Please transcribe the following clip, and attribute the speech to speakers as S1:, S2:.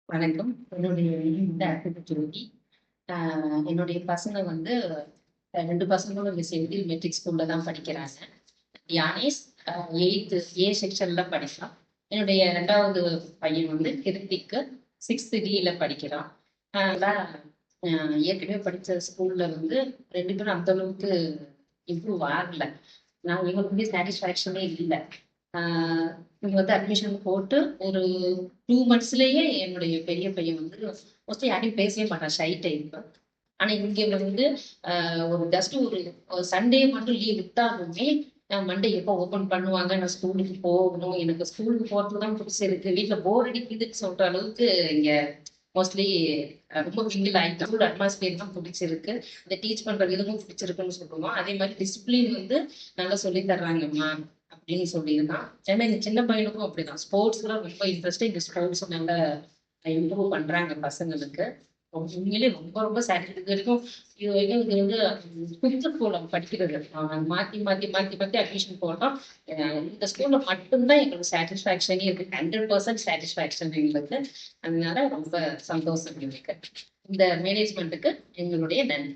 S1: வணக்கம். என்னுடைய இந்த ஜோதி. என்னுடைய பசங்க வந்து 2 பசங்களும் இங்க செந்தில் மெட்ரிக் ஸ்கூல்ல தான் படிக்கிறாங்க. யானேஷ் 8த் ஏ செக்ஷன்ல படிக்கிறான். என்னுடைய 2வது பையன் வந்து கிருத்திக்கு 6த் டில படிக்கிறான். அதான் ஏற்கனவே படிச்ச ஸ்கூல்ல வந்து 2 பேரும் அந்த அளவுக்கு இம்ப்ரூவ் ஆகல. நான் எங்களுக்குமே சாட்டிஸ்ஃபேக்ஷனே இல்ல. இங்க வந்து அட்மிஷன் போட்டு ஒரு 2 மந்த்ஸ்லயே என்னுடைய பெரிய பையன் வந்து மோஸ்ட்லி யாரையும் பேசவே மாட்டான். Shy type. ஆனா இங்க வந்து ஒரு ஜஸ்ட் ஒரு சண்டே மட்டும் லீவ் விட்டாலுமே மண்டே எப்போ ஓபன் பண்ணுவாங்க, நான் ஸ்கூலுக்கு போகணும், எனக்கு ஸ்கூலுக்கு போறது தான் பிடிச்சிருக்கு, வீட்டுல போர் அடிக்குதுன்னு சொல்ற அளவுக்கு இங்க மோஸ்ட்லி ரொம்ப மிங்கிள் ஆயிட்டு ஸ்கூல் அட்மாஸ்பியர் தான் பிடிச்சிருக்கு. இந்த டீச் பண்ற விதமும் பிடிச்சிருக்குன்னு சொல்லுவோம். அதே மாதிரி டிசிப்ளின் வந்து நல்லா சொல்லி தர்றாங்கம்மா அப்படின்னு சொல்லியிருக்கான். ஏன்னா இந்த சின்ன பையனுக்கும் அப்படிதான். ஸ்போர்ட்ஸ்லாம் ரொம்ப இன்ட்ரெஸ்ட். இந்த ஸ்போர்ட்ஸ் நல்லா இம்ப்ரூவ் பண்றாங்க பசங்களுக்கு. உண்மையிலே ரொம்ப ரொம்ப சாட்டிஸ்ஃபை. இது வரைக்கும் இது வந்து பிடிச்ச ஸ்கூல்ல படிக்கிறது. மாத்தி மாத்தி மாத்தி மாத்தி அட்மிஷன் போட்டோம். இந்த ஸ்கூல்ல மட்டும்தான் எங்களுக்கு சாட்டிஸ்ஃபேக்ஷனே இருக்கு. 100% சாட்டிஸ்ஃபேக்ஷன் எங்களுக்கு. அதனால ரொம்ப சந்தோஷம் எங்களுக்கு. இந்த மேனேஜ்மெண்ட்டுக்கு எங்களுடைய நன்றி.